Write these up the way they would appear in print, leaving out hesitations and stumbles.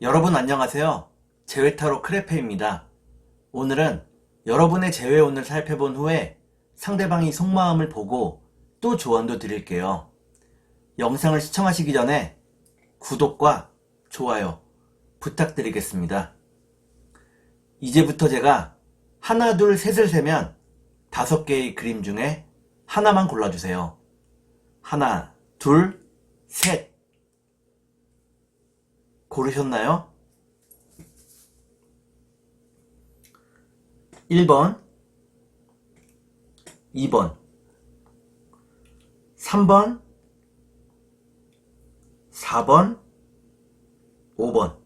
여러분 안녕하세요. 재회타로 크레페입니다. 오늘은 여러분의 재회운을 살펴본 후에 상대방이 속마음을 보고 또 조언도 드릴게요. 영상을 시청하시기 전에 구독과 좋아요 부탁드리겠습니다. 이제부터 제가 하나, 둘, 셋을 세면 5개의 그림 중에 하나만 골라주세요. 하나, 둘, 셋. 고르셨나요? 1번, 2번, 3번, 4번, 5번.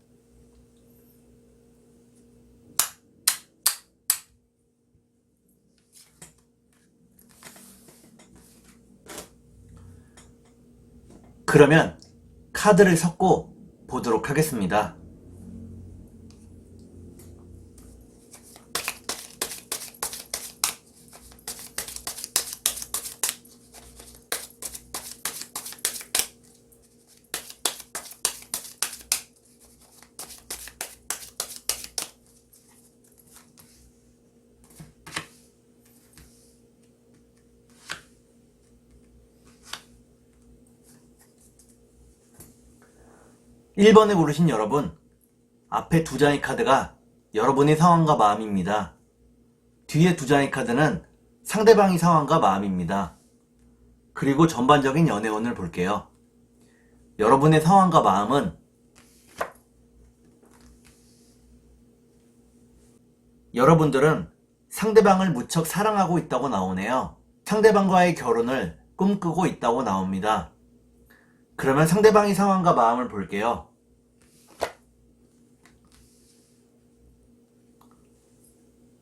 그러면 카드를 섞고 보도록 하겠습니다. (1번) 1번에 고르신 여러분, 앞에 2장의 카드가 여러분의 상황과 마음입니다. 뒤에 2장의 카드는 상대방의 상황과 마음입니다. 그리고 전반적인 연애운을 볼게요. 여러분의 상황과 마음은 여러분들은 상대방을 무척 사랑하고 있다고 나오네요. 상대방과의 결혼을 꿈꾸고 있다고 나옵니다. 그러면 상대방의 상황과 마음을 볼게요.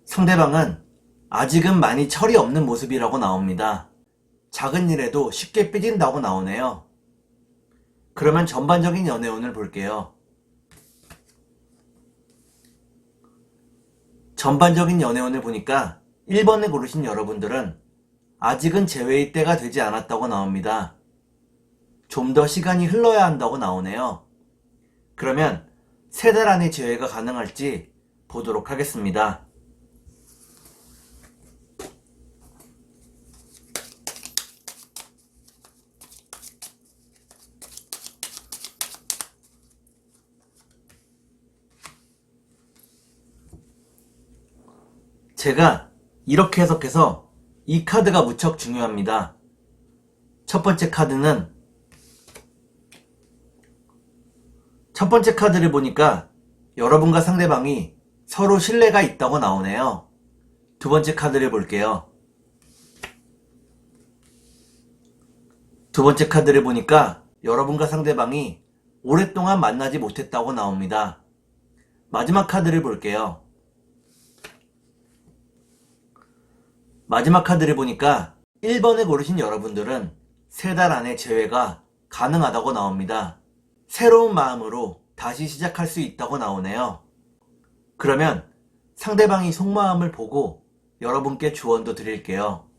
상대방은 아직은 많이 철이 없는 모습이라고 나옵니다. 작은 일에도 쉽게 삐진다고 나오네요. 그러면 전반적인 연애운을 볼게요. 전반적인 연애운을 보니까 1번에 고르신 여러분들은 아직은 재회의 때가 되지 않았다고 나옵니다. 좀 더 시간이 흘러야 한다고 나오네요. 그러면 3달 안에 재회가 가능할지 보도록 하겠습니다. 제가 이렇게 해석해서 이 카드가 무척 중요합니다. 첫 번째 카드를 보니까 여러분과 상대방이 서로 신뢰가 있다고 나오네요. 두 번째 카드를 볼게요. 두 번째 카드를 보니까 여러분과 상대방이 오랫동안 만나지 못했다고 나옵니다. 마지막 카드를 볼게요. 마지막 카드를 보니까 1번에 고르신 여러분들은 3달 안에 재회가 가능하다고 나옵니다. 새로운 마음으로 다시 시작할 수 있다고 나오네요. 그러면 상대방이 속마음을 보고 여러분께 조언도 드릴게요.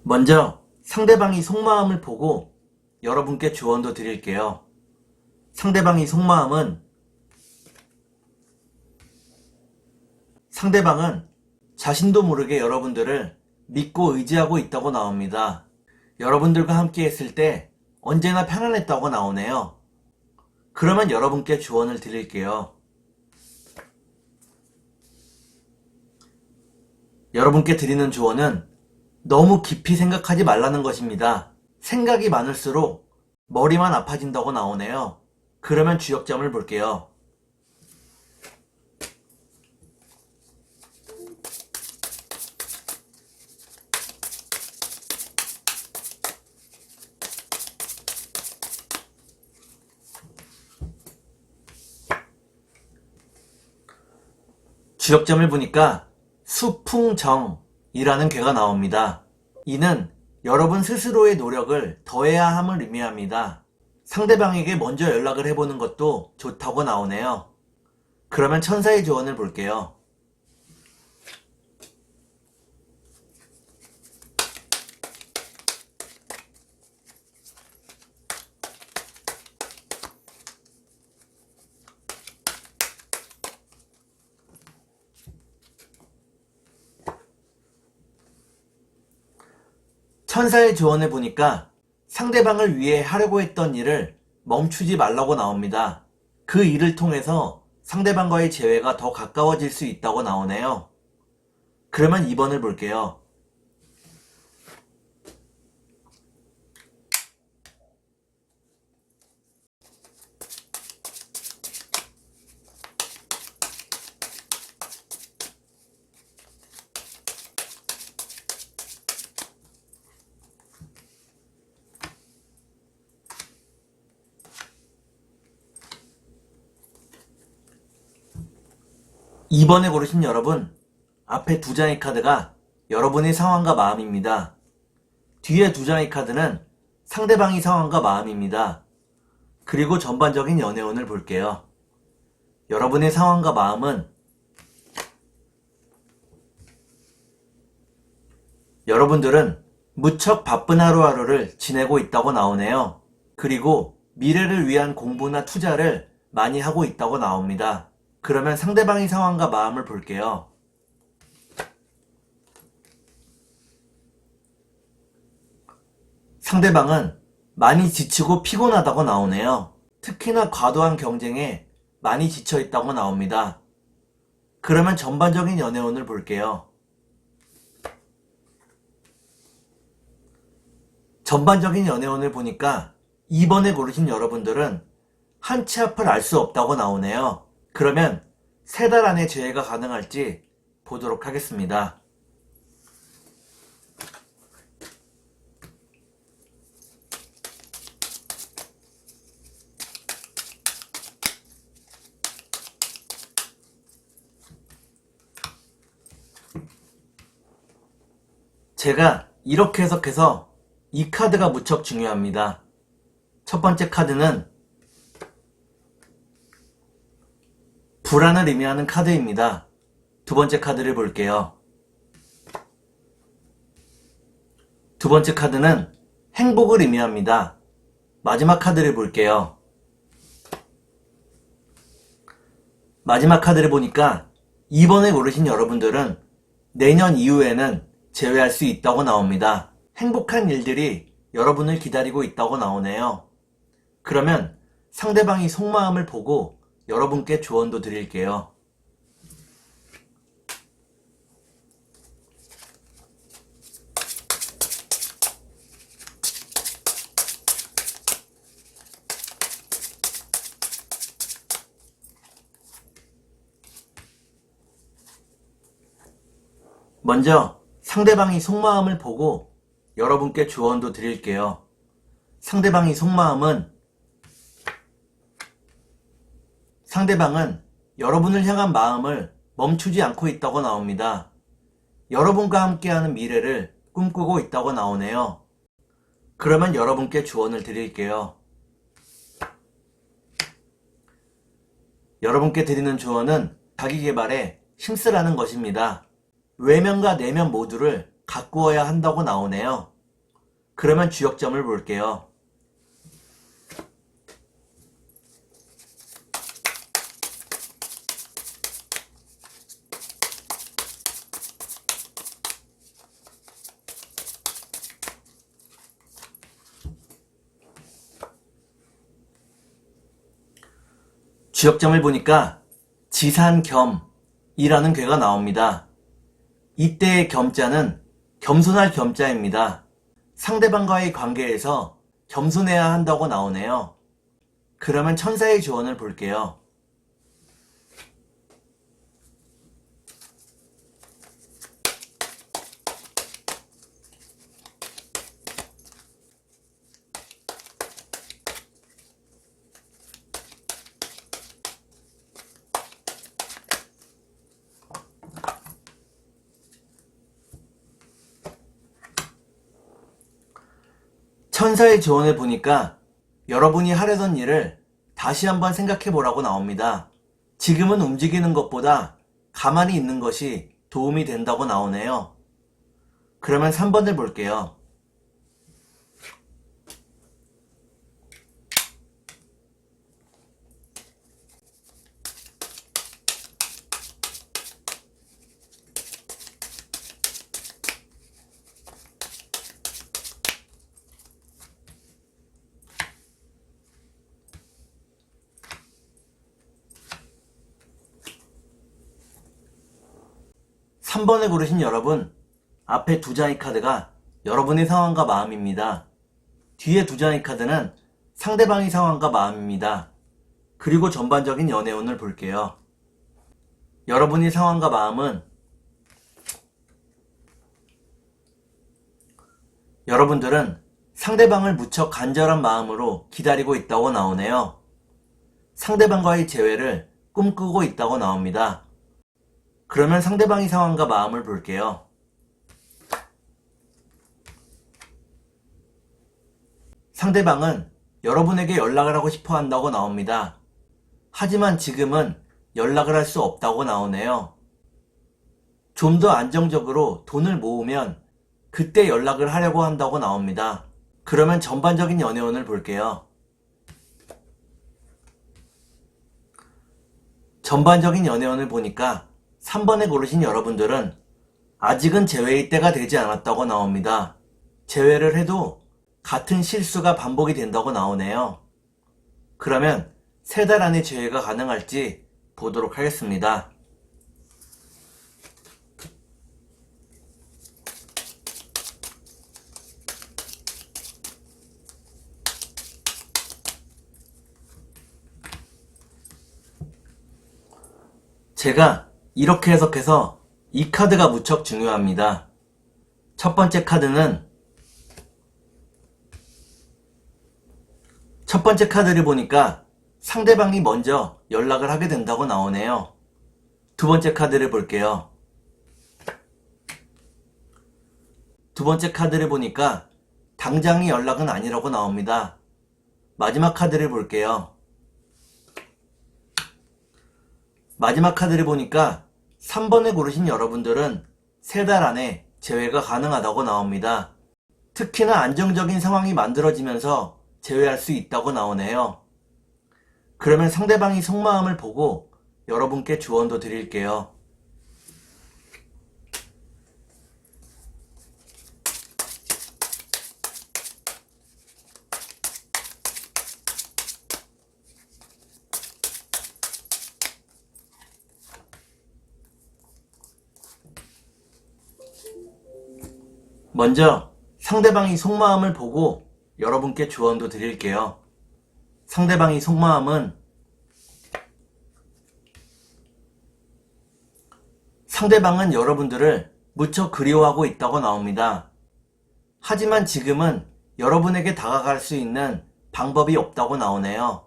먼저 상대방이 속마음을 보고 여러분께 조언도 드릴게요. 상대방은 자신도 모르게 여러분들을 믿고 의지하고 있다고 나옵니다. 여러분들과 함께 했을 때 언제나 편안했다고 나오네요. 그러면 여러분께 조언을 드릴게요. 여러분께 드리는 조언은 너무 깊이 생각하지 말라는 것입니다. 생각이 많을수록 머리만 아파진다고 나오네요. 그러면 주역점을 볼게요. 주역점을 보니까 수풍정이라는 괴가 나옵니다. 이는 여러분 스스로의 노력을 더해야 함을 의미합니다. 상대방에게 먼저 연락을 해보는 것도 좋다고 나오네요. 그러면 천사의 조언을 볼게요. 천사의 조언을 보니까 상대방을 위해 하려고 했던 일을 멈추지 말라고 나옵니다. 그 일을 통해서 상대방과의 재회가 더 가까워질 수 있다고 나오네요. 그러면 2번을 볼게요. 이번에 고르신 여러분, 앞에 두 장의 카드가 여러분의 상황과 마음입니다. 뒤에 두 장의 카드는 상대방의 상황과 마음입니다. 그리고 전반적인 연애운을 볼게요. 여러분의 상황과 마음은 여러분들은 무척 바쁜 하루하루를 지내고 있다고 나오네요. 그리고 미래를 위한 공부나 투자를 많이 하고 있다고 나옵니다. 그러면 상대방의 상황과 마음을 볼게요. 상대방은 많이 지치고 피곤하다고 나오네요. 특히나 과도한 경쟁에 많이 지쳐 있다고 나옵니다. 그러면 전반적인 연애운을 볼게요. 전반적인 연애운을 보니까 2번에 고르신 여러분들은 한 치 앞을 알 수 없다고 나오네요. 그러면 3달 안에 재회가 가능할지 보도록 하겠습니다. 제가 이렇게 해석해서 이 카드가 무척 중요합니다. 첫 번째 카드는 불안을 의미하는 카드입니다. 두 번째 카드를 볼게요. 두 번째 카드는 행복을 의미합니다. 마지막 카드를 볼게요. 마지막 카드를 보니까 2번에 고르신 여러분들은 내년 이후에는 재회할 수 있다고 나옵니다. 행복한 일들이 여러분을 기다리고 있다고 나오네요. 그러면 상대방이 속마음을 보고 여러분께 조언도 드릴게요. 먼저 상대방이 속마음을 보고 여러분께 조언도 드릴게요. 상대방이 속마음은 상대방은 여러분을 향한 마음을 멈추지 않고 있다고 나옵니다. 여러분과 함께하는 미래를 꿈꾸고 있다고 나오네요. 그러면 여러분께 조언을 드릴게요. 여러분께 드리는 조언은 자기계발에 힘쓰라는 것입니다. 외면과 내면 모두를 가꾸어야 한다고 나오네요. 그러면 주역점을 볼게요. 주역점을 보니까 지산겸이라는 괴가 나옵니다. 이때의 겸자는 겸손할 겸자입니다. 상대방과의 관계에서 겸손해야 한다고 나오네요. 그러면 천사의 조언을 볼게요. 천사의 조언을 보니까 여러분이 하려던 일을 다시 한번 생각해 보라고 나옵니다. 지금은 움직이는 것보다 가만히 있는 것이 도움이 된다고 나오네요. 그러면 3번을 볼게요. 삼 3번을 고르신 여러분, 앞에 두 장의 카드가 여러분의 상황과 마음입니다. 뒤에 두 장의 카드는 상대방의 상황과 마음입니다. 그리고 전반적인 연애운을 볼게요. 여러분의 상황과 마음은 여러분들은 상대방을 무척 간절한 마음으로 기다리고 있다고 나오네요. 상대방과의 재회를 꿈꾸고 있다고 나옵니다. 그러면 상대방의 상황과 마음을 볼게요. 상대방은 여러분에게 연락을 하고 싶어 한다고 나옵니다. 하지만 지금은 연락을 할 수 없다고 나오네요. 좀 더 안정적으로 돈을 모으면 그때 연락을 하려고 한다고 나옵니다. 그러면 전반적인 연애운을 볼게요. 전반적인 연애운을 보니까 3번에 고르신 여러분들은 아직은 재회의 때가 되지 않았다고 나옵니다. 재회를 해도 같은 실수가 반복이 된다고 나오네요. 그러면 3달 안에 재회가 가능할지 보도록 하겠습니다. 제가 이렇게 해석해서 이 카드가 무척 중요합니다. 첫 번째 카드는 첫 번째 카드를 보니까 상대방이 먼저 연락을 하게 된다고 나오네요. 두 번째 카드를 볼게요. 두 번째 카드를 보니까 당장의 연락은 아니라고 나옵니다. 마지막 카드를 볼게요. 마지막 카드를 보니까 3번을 고르신 여러분들은 3달 안에 재회가 가능하다고 나옵니다. 특히나 안정적인 상황이 만들어지면서 재회할 수 있다고 나오네요. 그러면 상대방이 속마음을 보고 여러분께 조언도 드릴게요. 먼저 상대방이 속마음을 보고 여러분께 조언도 드릴게요. 상대방의 속마음은 상대방은 여러분들을 무척 그리워하고 있다고 나옵니다. 하지만 지금은 여러분에게 다가갈 수 있는 방법이 없다고 나오네요.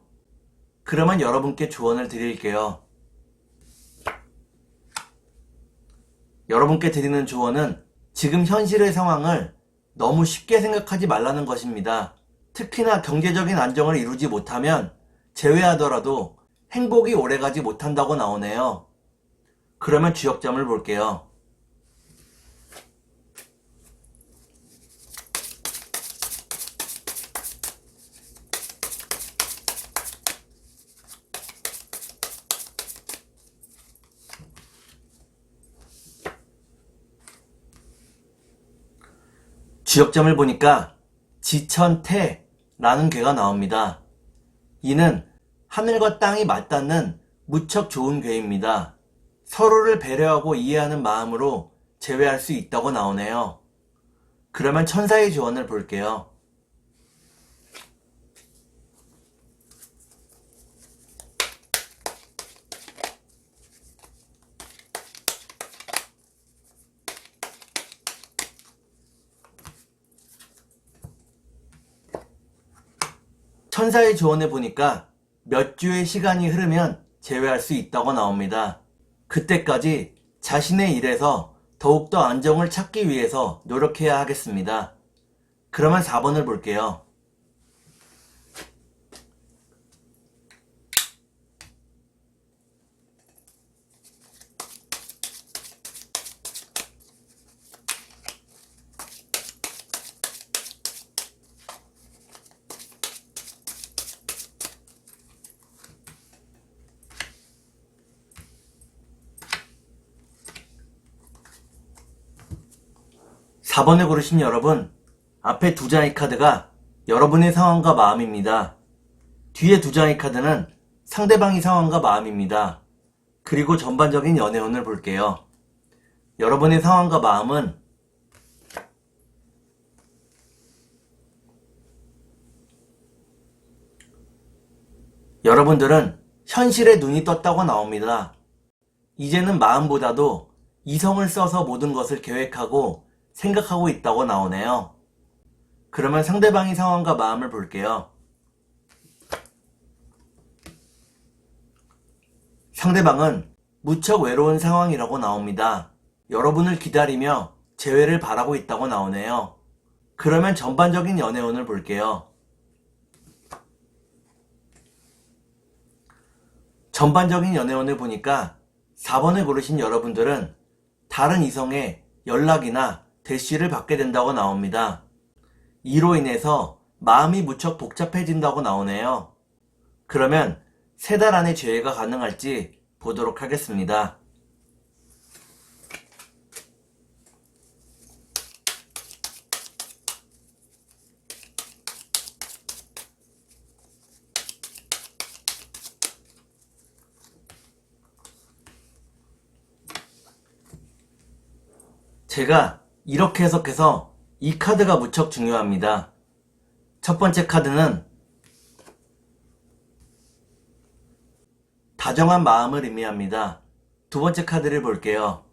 그러면 여러분께 조언을 드릴게요. 여러분께 드리는 조언은 지금 현실의 상황을 너무 쉽게 생각하지 말라는 것입니다. 특히나 경제적인 안정을 이루지 못하면 재회하더라도 행복이 오래가지 못한다고 나오네요. 그러면 주역점을 볼게요. 주역점을 보니까 지천태라는 괴가 나옵니다. 이는 하늘과 땅이 맞닿는 무척 좋은 괴입니다. 서로를 배려하고 이해하는 마음으로 재회할 수 있다고 나오네요. 그러면 천사의 조언을 볼게요. 천사의 조언을 보니까 몇 주의 시간이 흐르면 재회할 수 있다고 나옵니다. 그때까지 자신의 일에서 더욱더 안정을 찾기 위해서 노력해야 하겠습니다. 그러면 4번을 볼게요. 4번을 고르신 여러분, 앞에 두 장의 카드가 여러분의 상황과 마음입니다. 뒤에 두 장의 카드는 상대방의 상황과 마음입니다. 그리고 전반적인 연애운을 볼게요. 여러분의 상황과 마음은 여러분들은 현실에 눈이 떴다고 나옵니다. 이제는 마음보다도 이성을 써서 모든 것을 계획하고 생각하고 있다고 나오네요. 그러면 상대방의 상황과 마음을 볼게요. 상대방은 무척 외로운 상황이라고 나옵니다. 여러분을 기다리며 재회를 바라고 있다고 나오네요. 그러면 전반적인 연애운을 볼게요. 전반적인 연애운을 보니까 4번을 고르신 여러분들은 다른 이성의 연락이나 대시를 받게 된다고 나옵니다. 이로 인해서 마음이 무척 복잡해진다고 나오네요. 그러면 3달 안에 재회가 가능할지 보도록 하겠습니다. 제가 이렇게 해석해서 이 카드가 무척 중요합니다. 첫 번째 카드는 다정한 마음을 의미합니다. 두 번째 카드를 볼게요.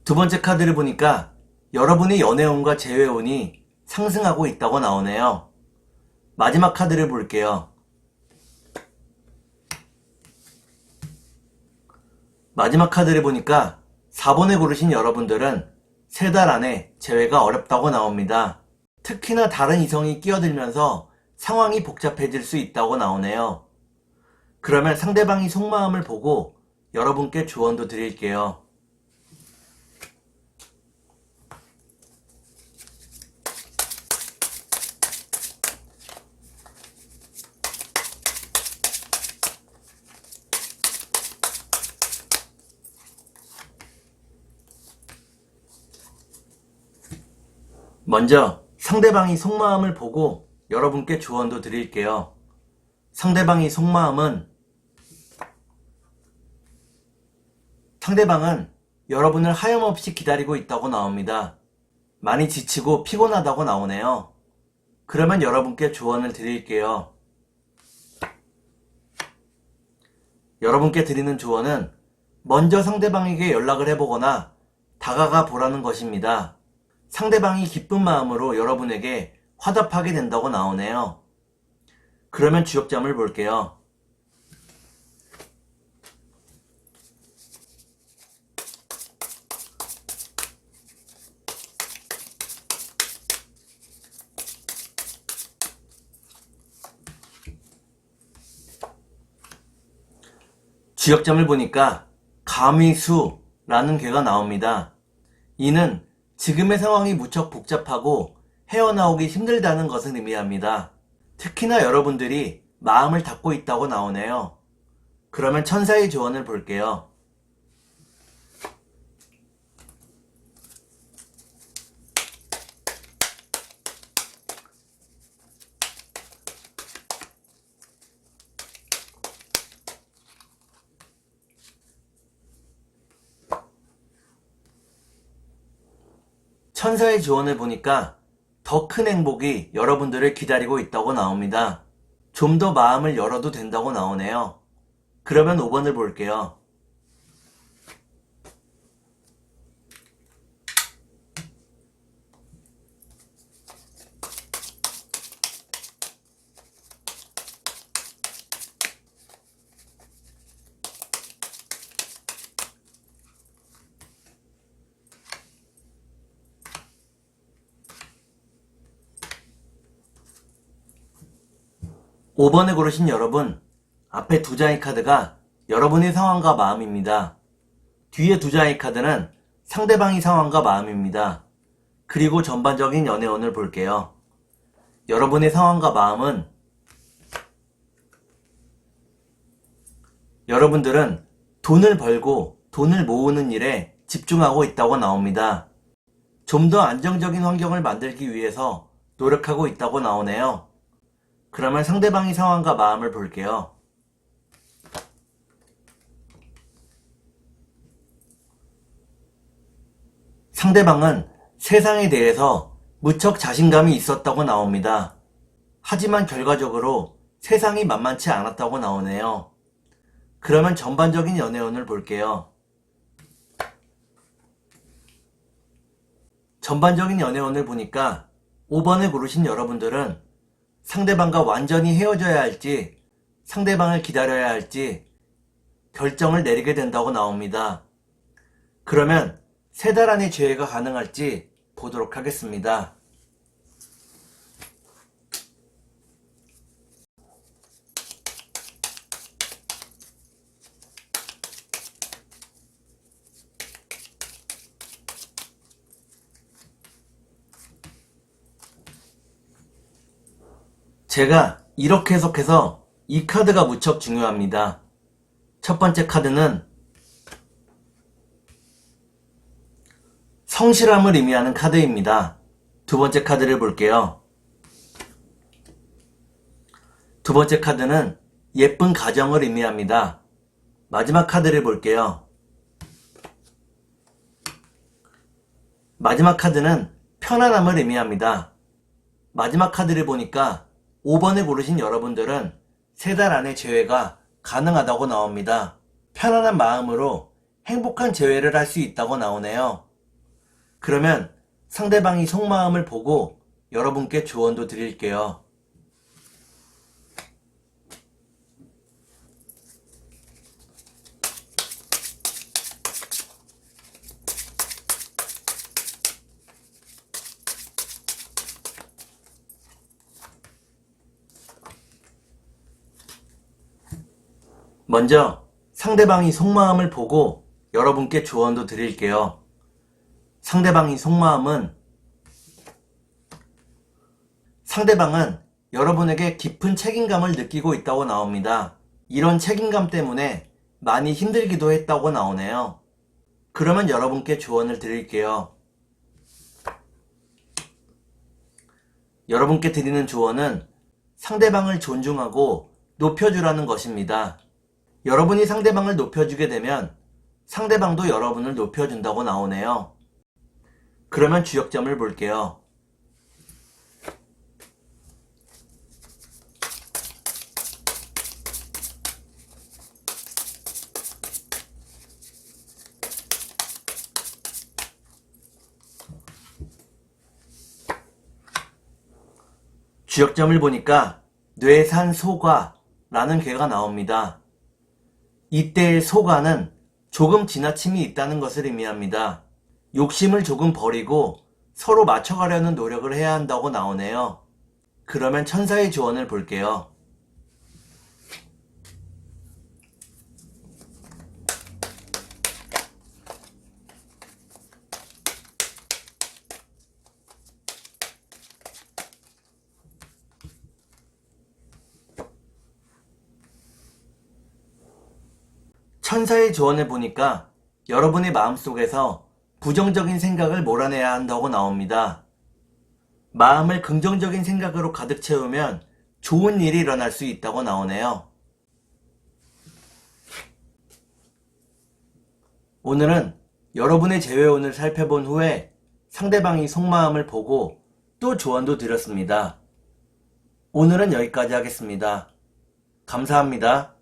두 번째 카드를 보니까 여러분의 연애운과 재회운이 상승하고 있다고 나오네요. 마지막 카드를 볼게요. 마지막 카드를 보니까 4번을 고르신 여러분들은 3달 안에 재회가 어렵다고 나옵니다. 특히나 다른 이성이 끼어들면서 상황이 복잡해질 수 있다고 나오네요. 그러면 상대방이 속마음을 보고 여러분께 조언도 드릴게요. 먼저 상대방이 속마음을 보고 여러분께 조언도 드릴게요. 상대방은 여러분을 하염없이 기다리고 있다고 나옵니다. 많이 지치고 피곤하다고 나오네요. 그러면 여러분께 조언을 드릴게요. 여러분께 드리는 조언은 먼저 상대방에게 연락을 해보거나 다가가 보라는 것입니다. 상대방이 기쁜 마음으로 여러분에게 화답하게 된다고 나오네요. 그러면 주역점을 볼게요. 주역점을 보니까 가미수라는 괴가 나옵니다. 이는 지금의 상황이 무척 복잡하고 헤어나오기 힘들다는 것을 의미합니다. 특히나 여러분들이 마음을 닫고 있다고 나오네요. 그러면 천사의 조언을 볼게요. 천사의 조언을 보니까 더 큰 행복이 여러분들을 기다리고 있다고 나옵니다. 좀 더 마음을 열어도 된다고 나오네요. 그러면 5번을 볼게요. 오 번을 고르신 여러분, 앞에 두 장의 카드가 여러분의 상황과 마음입니다. 뒤에 두 장의 카드는 상대방의 상황과 마음입니다. 그리고 전반적인 연애운을 볼게요. 여러분의 상황과 마음은 여러분들은 돈을 벌고 돈을 모으는 일에 집중하고 있다고 나옵니다. 좀 더 안정적인 환경을 만들기 위해서 노력하고 있다고 나오네요. 그러면 상대방의 상황과 마음을 볼게요. 상대방은 세상에 대해서 무척 자신감이 있었다고 나옵니다. 하지만 결과적으로 세상이 만만치 않았다고 나오네요. 그러면 전반적인 연애운을 볼게요. 전반적인 연애운을 보니까 5번을 고르신 여러분들은 상대방과 완전히 헤어져야 할지 상대방을 기다려야 할지 결정을 내리게 된다고 나옵니다. 그러면 3달 안에 재회가 가능할지 보도록 하겠습니다. 제가 이렇게 해석해서 이 카드가 무척 중요합니다. 첫 번째 카드는 성실함을 의미하는 카드입니다. 두 번째 카드를 볼게요. 두 번째 카드는 예쁜 가정을 의미합니다. 마지막 카드를 볼게요. 마지막 카드는 편안함을 의미합니다. 마지막 카드를 보니까 5번을 고르신 여러분들은 3달 안에 재회가 가능하다고 나옵니다. 편안한 마음으로 행복한 재회를 할 수 있다고 나오네요. 그러면 상대방이 속마음을 보고 여러분께 조언도 드릴게요. 먼저 상대방이 속마음을 보고 여러분께 조언도 드릴게요. 상대방의 속마음은 상대방은 여러분에게 깊은 책임감을 느끼고 있다고 나옵니다. 이런 책임감 때문에 많이 힘들기도 했다고 나오네요. 그러면 여러분께 조언을 드릴게요. 여러분께 드리는 조언은 상대방을 존중하고 높여주라는 것입니다. 여러분이 상대방을 높여주게 되면 상대방도 여러분을 높여준다고 나오네요. 그러면 주역점을 볼게요. 주역점을 보니까 뇌산소과라는 괴가 나옵니다. 이때의 소과는 조금 지나침이 있다는 것을 의미합니다. 욕심을 조금 버리고 서로 맞춰가려는 노력을 해야 한다고 나오네요. 그러면 천사의 조언을 볼게요. 천사의 조언을 보니까 여러분의 마음속에서 부정적인 생각을 몰아내야 한다고 나옵니다. 마음을 긍정적인 생각으로 가득 채우면 좋은 일이 일어날 수 있다고 나오네요. 오늘은 여러분의 재회운을 살펴본 후에 상대방의 속마음을 보고 또 조언도 드렸습니다. 오늘은 여기까지 하겠습니다. 감사합니다.